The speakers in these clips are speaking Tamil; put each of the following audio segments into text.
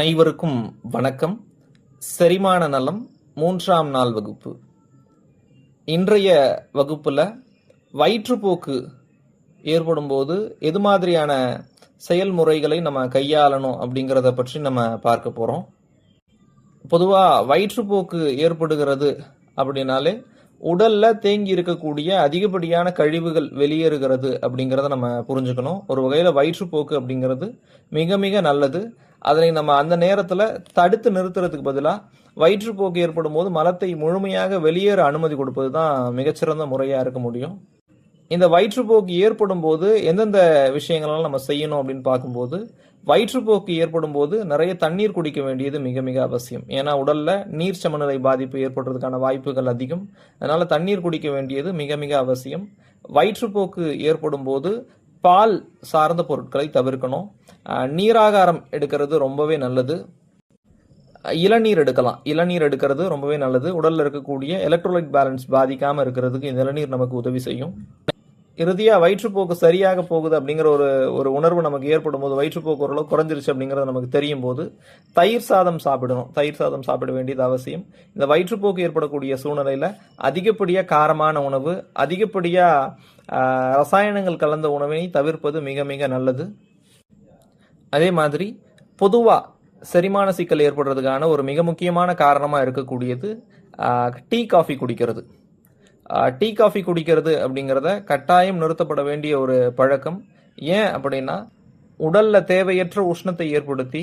அனைவருக்கும் வணக்கம். செரிமான நலம் 3ஆம் நாள் வகுப்பு. இன்றைய வகுப்புல வயிற்றுப்போக்கு ஏற்படும் போது எது மாதிரியான செயல்முறைகளை நம்ம கையாளணும் அப்படிங்கிறத பற்றி நம்ம பார்க்க போறோம். பொதுவா வயிற்றுப்போக்கு ஏற்படுகிறது அப்படின்னாலே உடல்ல தேங்கி இருக்கக்கூடிய அதிகப்படியான கழிவுகள் வெளியேறுகிறது அப்படிங்கிறத நம்ம புரிஞ்சுக்கணும். ஒரு வகையில வயிற்றுப்போக்கு அப்படிங்கிறது மிக மிக நல்லது. அதனை நம்ம அந்த நேரத்துல தடுத்து நிறுத்துறதுக்கு பதிலா வயிற்றுப்போக்கு ஏற்படும் போது மலத்தை முழுமையாக வெளியேற அனுமதி கொடுப்பது தான் மிகச்சிறந்த முறையா இருக்க முடியும். இந்த வயிற்றுப்போக்கு ஏற்படும் போது எந்தெந்த விஷயங்கள்லாம் நம்ம செய்யணும் அப்படின்னு பார்க்கும்போது, வயிற்றுப்போக்கு ஏற்படும் போது நிறைய தண்ணீர் குடிக்க வேண்டியது மிக மிக அவசியம். ஏன்னா உடல்ல நீர் சமநிலை பாதிப்பு ஏற்படுறதுக்கான வாய்ப்புகள் அதிகம். அதனால தண்ணீர் குடிக்க வேண்டியது மிக மிக அவசியம். வயிற்றுப்போக்கு ஏற்படும் போது பால் சார்ந்த பொருட்களை தவிர்க்கணும். நீராகாரம் எடுக்கிறது ரொம்பவே நல்லது. இளநீர் எடுக்கலாம். இளநீர் எடுக்கிறது ரொம்பவே நல்லது. உடல்ல இருக்கக்கூடிய எலக்ட்ரோலைட் பேலன்ஸ் பாதிக்காம இருக்கிறதுக்கு இந்த இளநீர் நமக்கு உதவி செய்யும். இறுதியா வயிற்றுப்போக்கு சரியாக போகுது அப்படிங்கிற ஒரு உணர்வு நமக்கு ஏற்படும் போது, வயிற்றுப்போக்கு ஓரளவு குறைஞ்சிருச்சு அப்படிங்கிறது நமக்கு தெரியும் போது தயிர் சாதம் சாப்பிடணும். தயிர் சாதம் சாப்பிட வேண்டியது அவசியம். இந்த வயிற்றுப்போக்கு ஏற்படக்கூடிய சூழ்நிலையில அதிகப்படியா காரமான உணவு, அதிகப்படியா ரசாயனங்கள் கலந்த உணவினை தவிர்ப்பது மிக மிக நல்லது. அதே மாதிரி பொதுவா செரிமான சிக்கல் ஏற்படுறதுக்கான ஒரு மிக முக்கியமான காரணமா இருக்கக்கூடியது டீ காஃபி குடிக்கிறது. டீ காஃபி குடிக்கிறது அப்படிங்கிறத கட்டாயம் நிறுத்தப்பட வேண்டிய ஒரு பழக்கம். ஏன் அப்படின்னா உடல்ல தேவையற்ற உஷ்ணத்தை ஏற்படுத்தி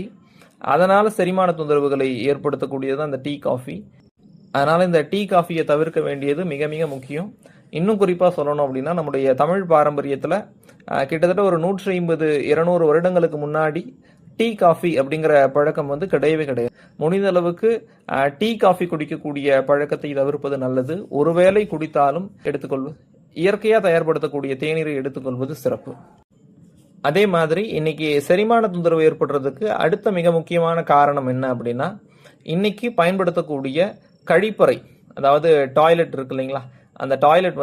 அதனால செரிமான தொந்தரவுகளை ஏற்படுத்தக்கூடியது அந்த டீ காஃபி. அதனால இந்த டீ காஃபியை தவிர்க்க வேண்டியது மிக மிக முக்கியம். இன்னும் குறிப்பா சொல்லணும் அப்படின்னா நம்முடைய தமிழ் பாரம்பரியத்துல கிட்டத்தட்ட ஒரு 150-200 வருடங்களுக்கு முன்னாடி டீ காஃபி அப்படிங்கிற பழக்கம் கிடையவே கிடையாது. முடிந்த அளவுக்கு டீ காஃபி குடிக்கக்கூடிய பழக்கத்தை தவிர்ப்பது நல்லது. ஒருவேளை குடித்தாலும் எடுத்துக்கொள்வது இயற்கையா தயார்படுத்தக்கூடிய தேநீரை எடுத்துக்கொள்வது சிறப்பு. அதே மாதிரி இன்னைக்கு செரிமான தொந்தரவு ஏற்படுறதுக்கு அடுத்த மிக முக்கியமான காரணம் என்ன அப்படின்னா, இன்னைக்கு பயன்படுத்தக்கூடிய கழிப்பறை, அதாவது டாய்லெட் இருக்கு இல்லைங்களா, அந்த டாய்லெட்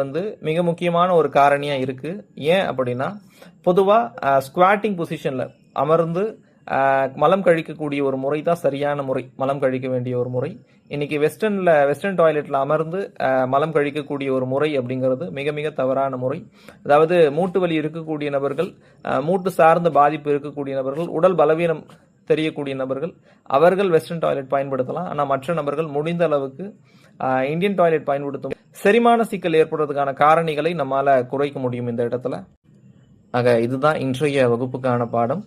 மிக முக்கியமான ஒரு காரணியா இருக்கு. ஏன் அப்படின்னா பொதுவா ஸ்குவாட்டிங் பொசிஷன்ல அமர்ந்து மலம் கழிக்கக்கூடிய ஒரு முறை தான் சரியான முறை, மலம் கழிக்க வேண்டிய ஒரு முறை. இன்னைக்கு வெஸ்டர்ன் டாய்லெட்ல அமர்ந்து மலம் கழிக்கக்கூடிய ஒரு முறை அப்படிங்கிறது மிக மிக தவறான முறை. அதாவது மூட்டு வலி இருக்கக்கூடிய நபர்கள், மூட்டு சார்ந்த பாதிப்பு இருக்கக்கூடிய நபர்கள், உடல் பலவீனம் தெரியக்கூடிய நபர்கள், அவர்கள் வெஸ்டர்ன் டாய்லெட் பயன்படுத்தலாம். ஆனால் மற்ற நபர்கள் முடிந்த அளவுக்கு இந்தியன் டாய்லெட் பயன்படுத்தும். செரிமான சிக்கல் ஏற்படுறதுக்கான காரணிகளை நம்மால குறைக்க முடியும் இந்த இடத்துல. ஆக இதுதான் இன்றைய வகுப்புக்கான பாடம்.